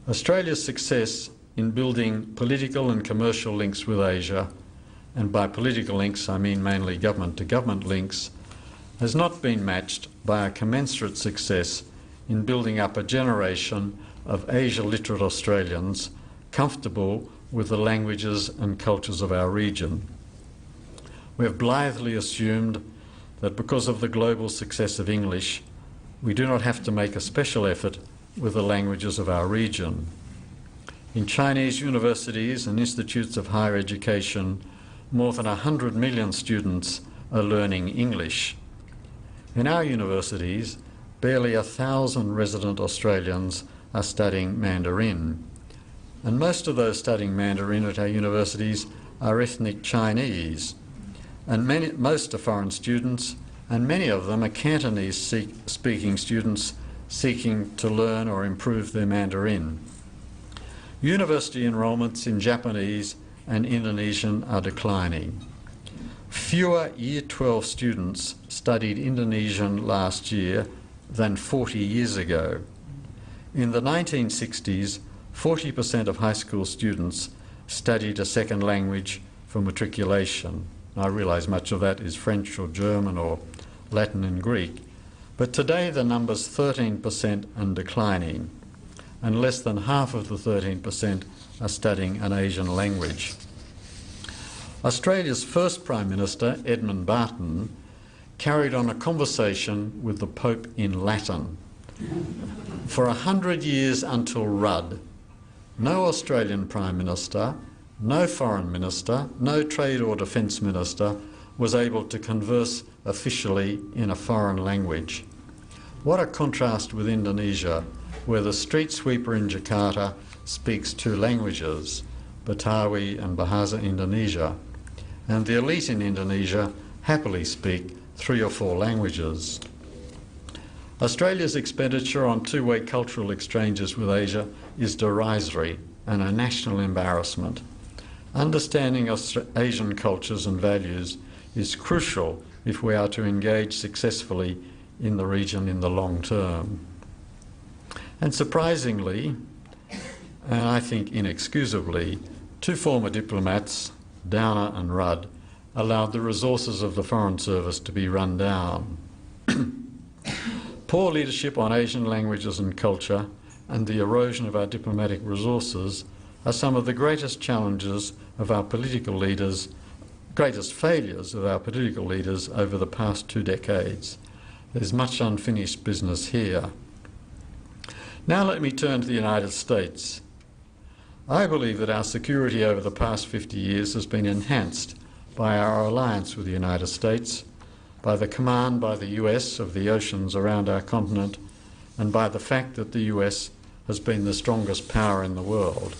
Australia's success in building political and commercial links with Asia, and by political links I mean mainly government-to-government links, has not been matched by a commensurate success in building up a generation of Asia-literate Australians comfortable with the languages and cultures of our region. We have blithely assumed that because of the global success of English, we do not have to make a special effort with the languages of our region. In Chinese universities and institutes of higher education, more than 100 million students are learning English. In our universities, barely 1,000 resident Australians are studying Mandarin. And most of those studying Mandarin at our universities are ethnic Chinese. And most are foreign students, and many of them are Cantonese-speaking students seeking to learn or improve their Mandarin. University enrolments in Japanese and Indonesian are declining. Fewer Year 12 students studied Indonesian last year than 40 years ago. In the 1960s, 40% of high school students studied a second language for matriculation. I realise much of that is French or German or Latin and Greek, but today the number's 13% and declining, and less than half of the 13% are studying an Asian language. Australia's first Prime Minister, Edmund Barton, carried on a conversation with the Pope in Latin. For 100 years until Rudd, no Australian Prime Minister, no Foreign Minister, no Trade or Defence Minister was able to converse officially in a foreign language. What a contrast with Indonesia, where the street sweeper in Jakarta speaks two languages, Betawi and Bahasa Indonesia, and the elite in Indonesia happily speak 3 or 4 languages. Australia's expenditure on two-way cultural exchanges with Asia is derisory and a national embarrassment. Understanding Asian cultures and values is crucial if we are to engage successfully in the region in the long term. And surprisingly, and I think inexcusably, 2 former diplomats, Downer and Rudd, allowed the resources of the Foreign Service to be run down. Poor leadership on Asian languages and culture and the erosion of our diplomatic resources are some of the greatest challenges of our political leaders, greatest failures of our political leaders over the past 2 decades. There's much unfinished business here. Now let me turn to the United States. I believe that our security over the past 50 years has been enhanced by our alliance with the United States, by the command by the US of the oceans around our continent, and by the fact that the US has been the strongest power in the world.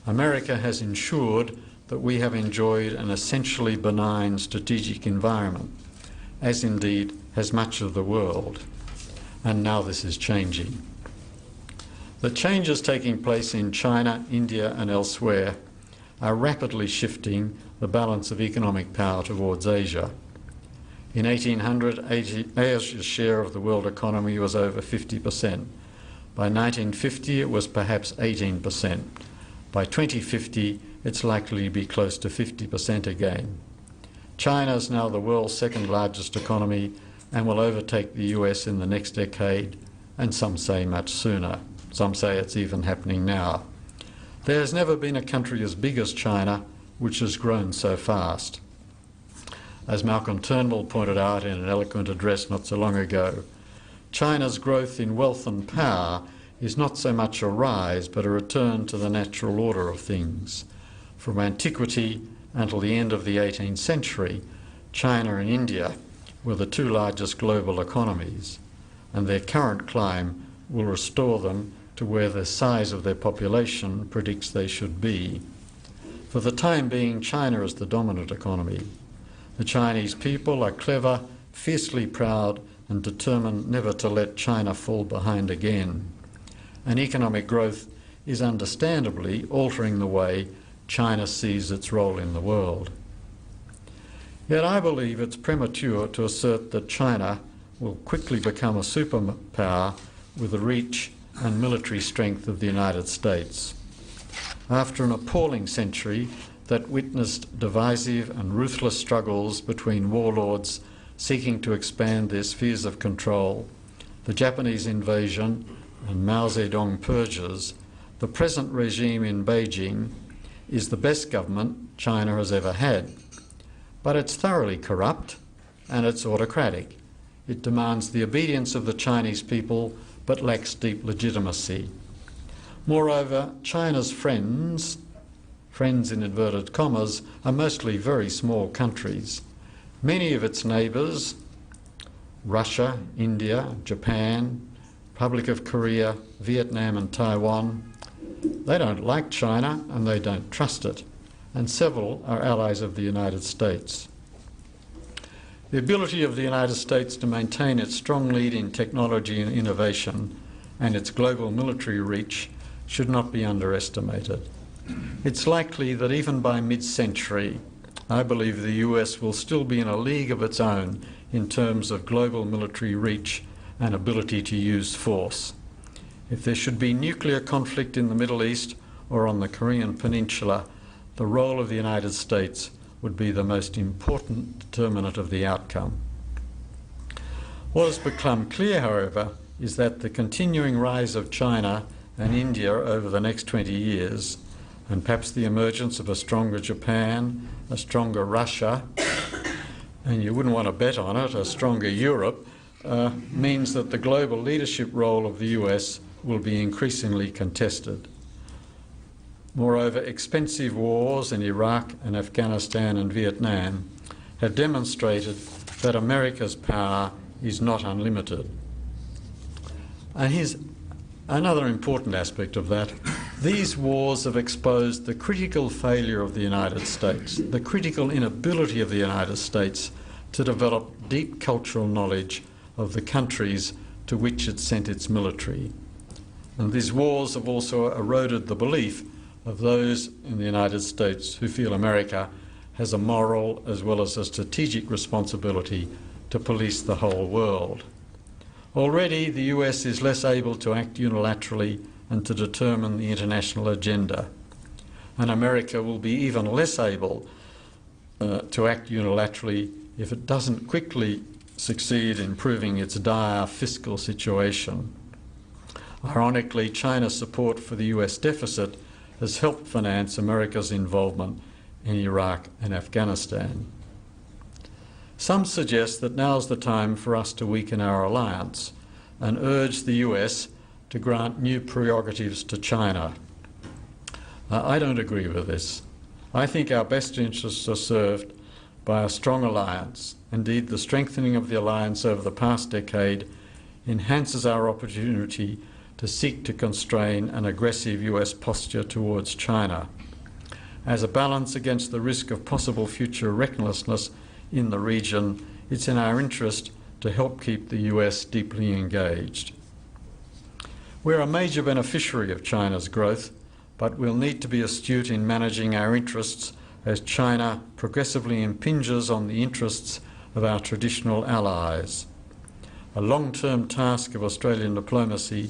America has ensured that we have enjoyed an essentially benign strategic environment, as indeed has much of the world, and now this is changing. The changes taking place in China, India and elsewhere are rapidly shifting the balance of economic power towards Asia. In 1800, Asia's share of the world economy was over 50%. By 1950, it was perhaps 18%. By 2050, it's likely to be close to 50% again. China is now the world's second largest economy and will overtake the US in the next decade, and some say much sooner. Some say it's even happening now. There has never been a country as big as China which has grown so fast. As Malcolm Turnbull pointed out in an eloquent address not so long ago, China's growth in wealth and power is not so much a rise but a return to the natural order of things. From antiquity until the end of the 18th century, China and India were the 2 largest global economies, and their current climb will restore them to where the size of their population predicts they should be. For the time being, China is the dominant economy. The Chinese people are clever, fiercely proud, and determined never to let China fall behind again. And economic growth is understandably altering the way China sees its role in the world. Yet I believe it's premature to assert that China will quickly become a superpower with the reach and military strength of the United States. After an appalling century that witnessed divisive and ruthless struggles between warlords seeking to expand their spheres of control, the Japanese invasion and Mao Zedong purges, the present regime in Beijing is the best government China has ever had. But it's thoroughly corrupt and it's autocratic. It demands the obedience of the Chinese people but lacks deep legitimacy. Moreover, China's friends in inverted commas, are mostly very small countries. Many of its neighbours, Russia, India, Japan, Republic of Korea, Vietnam and Taiwan, they don't like China and they don't trust it, and several are allies of the United States. The ability of the United States to maintain its strong lead in technology and innovation and its global military reach should not be underestimated. It's likely that even by mid-century, I believe the US will still be in a league of its own in terms of global military reach and ability to use force. If there should be nuclear conflict in the Middle East or on the Korean Peninsula, the role of the United States would be the most important determinant of the outcome. What has become clear, however, is that the continuing rise of China and India over the next 20 years, and perhaps the emergence of a stronger Japan, a stronger Russia, and you wouldn't want to bet on it, a stronger Europe, means that the global leadership role of the US will be increasingly contested. Moreover, expensive wars in Iraq and Afghanistan and Vietnam have demonstrated that America's power is not unlimited. And here's another important aspect of that. These wars have exposed the critical failure of the United States, the critical inability of the United States to develop deep cultural knowledge of the countries to which it sent its military. And these wars have also eroded the belief of those in the United States who feel America has a moral as well as a strategic responsibility to police the whole world. Already the US is less able to act unilaterally and to determine the international agenda, and America will be even less able to act unilaterally if it doesn't quickly succeed in improving its dire fiscal situation. Ironically, China's support for the US deficit has helped finance America's involvement in Iraq and Afghanistan. Some suggest that now's the time for us to weaken our alliance and urge the US to grant new prerogatives to China. I don't agree with this. I think our best interests are served by a strong alliance. Indeed, the strengthening of the alliance over the past decade enhances our opportunity to seek to constrain an aggressive US posture towards China. As a balance against the risk of possible future recklessness in the region, it's in our interest to help keep the US deeply engaged. We're a major beneficiary of China's growth, but we'll need to be astute in managing our interests as China progressively impinges on the interests of our traditional allies. A long-term task of Australian diplomacy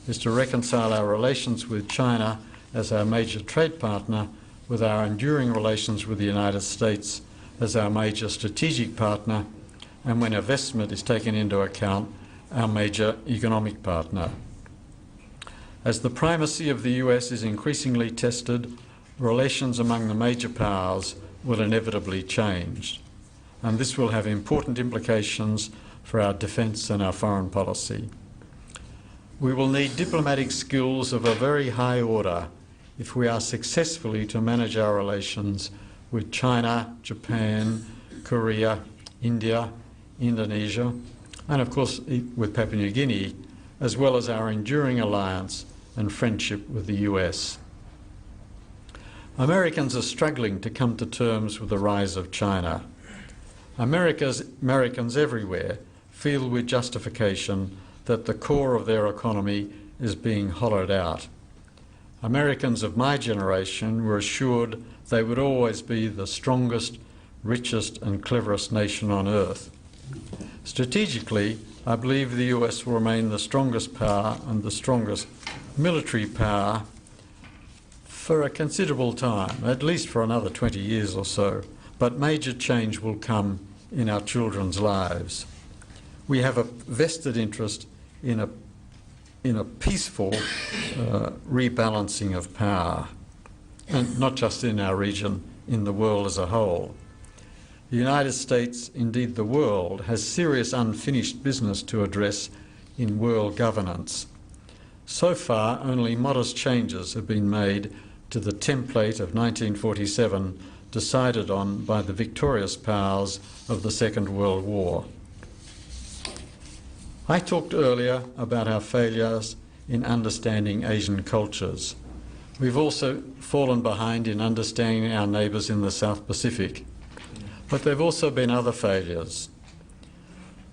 is to reconcile our relations with China as our major trade partner with our enduring relations with the United States as our major strategic partner, and when investment is taken into account, our major economic partner. As the primacy of the US is increasingly tested, relations among the major powers will inevitably change, and this will have important implications for our defence and our foreign policy. We will need diplomatic skills of a very high order if we are successfully to manage our relations with China, Japan, Korea, India, Indonesia, and of course with Papua New Guinea, as well as our enduring alliance and friendship with the US. Americans are struggling to come to terms with the rise of China. Americans everywhere feel with justification that the core of their economy is being hollowed out. Americans of my generation were assured they would always be the strongest, richest and cleverest nation on earth. Strategically, I believe the US will remain the strongest power and the strongest military power for a considerable time, at least for another 20 years or so, but major change will come in our children's lives. We have a vested interest in a peaceful rebalancing of power, and not just in our region, in the world as a whole. The United States, indeed the world, has serious unfinished business to address in world governance. So far, only modest changes have been made to the template of 1947 decided on by the victorious powers of the Second World War. I talked earlier about our failures in understanding Asian cultures. We've also fallen behind in understanding our neighbours in the South Pacific. But there have also been other failures.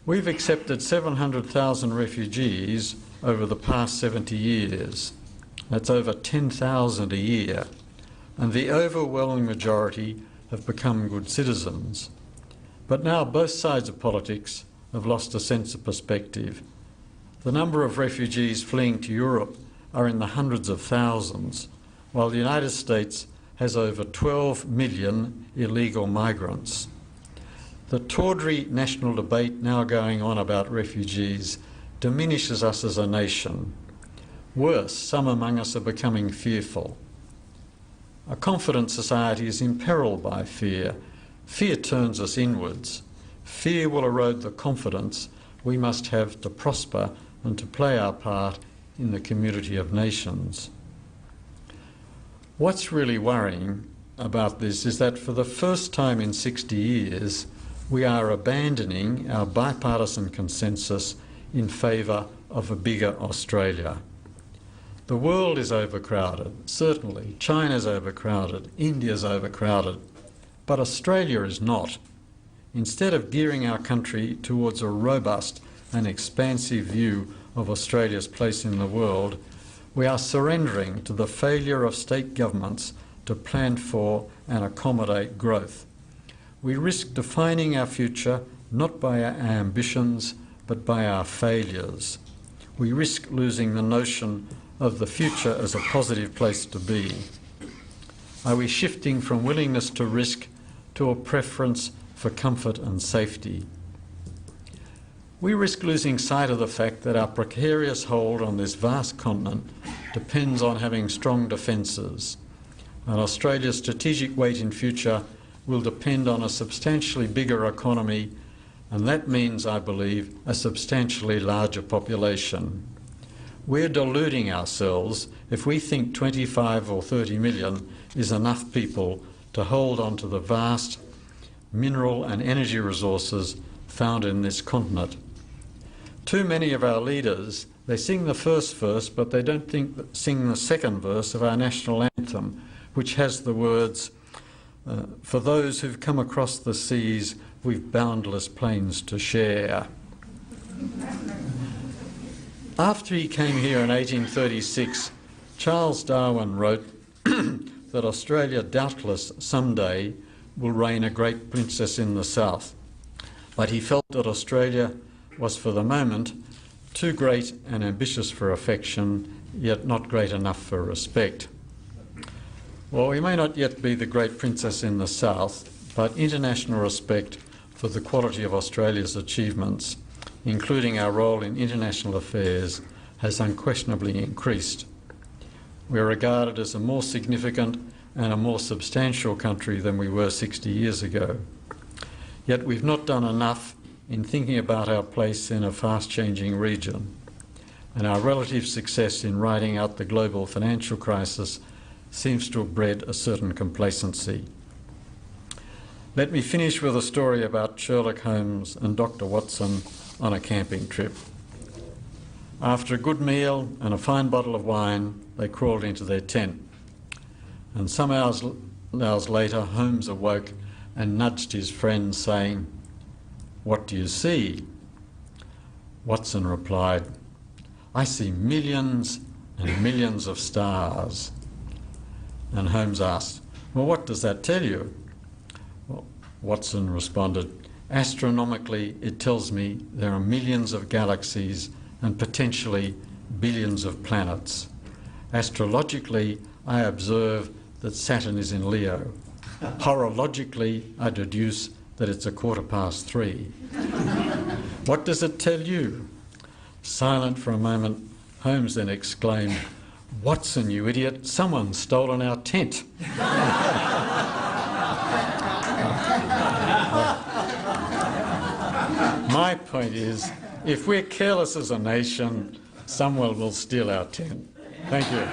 We've accepted 700,000 refugees over the past 70 years. That's over 10,000 a year. And the overwhelming majority have become good citizens. But now both sides of politics have lost a sense of perspective. The number of refugees fleeing to Europe are in the hundreds of thousands, while the United States has over 12 million illegal migrants. The tawdry national debate now going on about refugees diminishes us as a nation. Worse, some among us are becoming fearful. A confident society is imperilled by fear. Fear turns us inwards. Fear will erode the confidence we must have to prosper and to play our part in the community of nations. What's really worrying about this is that for the first time in 60 years, we are abandoning our bipartisan consensus in favour of a bigger Australia. The world is overcrowded, certainly. China's overcrowded, India's overcrowded, but Australia is not. Instead of gearing our country towards a robust and expansive view of Australia's place in the world, we are surrendering to the failure of state governments to plan for and accommodate growth. We risk defining our future not by our ambitions, but by our failures. We risk losing the notion of the future as a positive place to be. Are we shifting from willingness to risk to a preference for comfort and safety? We risk losing sight of the fact that our precarious hold on this vast continent depends on having strong defences, and Australia's strategic weight in future will depend on a substantially bigger economy, and that means, I believe, a substantially larger population. We're deluding ourselves if we think 25 or 30 million is enough people to hold on to the vast mineral and energy resources found in this continent. Too many of our leaders, they sing the first verse, but they don't sing the second verse of our national anthem, which has the words, "For those who've come across the seas, we've boundless plains to share." After he came here in 1836, Charles Darwin wrote that Australia doubtless someday will reign a great princess in the south, but he felt that Australia was for the moment too great and ambitious for affection, yet not great enough for respect. Well, we may not yet be the great princess in the south, but international respect for the quality of Australia's achievements, including our role in international affairs, has unquestionably increased. We are regarded as a more significant and a more substantial country than we were 60 years ago. Yet we've not done enough in thinking about our place in a fast-changing region, and our relative success in riding out the global financial crisis seems to have bred a certain complacency. Let me finish with a story about Sherlock Holmes and Dr. Watson on a camping trip. After a good meal and a fine bottle of wine, they crawled into their tent. And some hours later, Holmes awoke and nudged his friend, saying, "What do you see?" Watson replied, "I see millions and millions of stars." And Holmes asked, "Well, what does that tell you?" Well, Watson responded, Astronomically, it tells me there are millions of galaxies and potentially billions of planets. Astrologically, I observe that Saturn is in Leo. Horologically, I deduce that it's 3:15. What does it tell you? Silent for a moment, Holmes then exclaimed, "Watson, you idiot, someone's stolen our tent." My point is, if we're careless as a nation, someone will steal our tent. Thank you.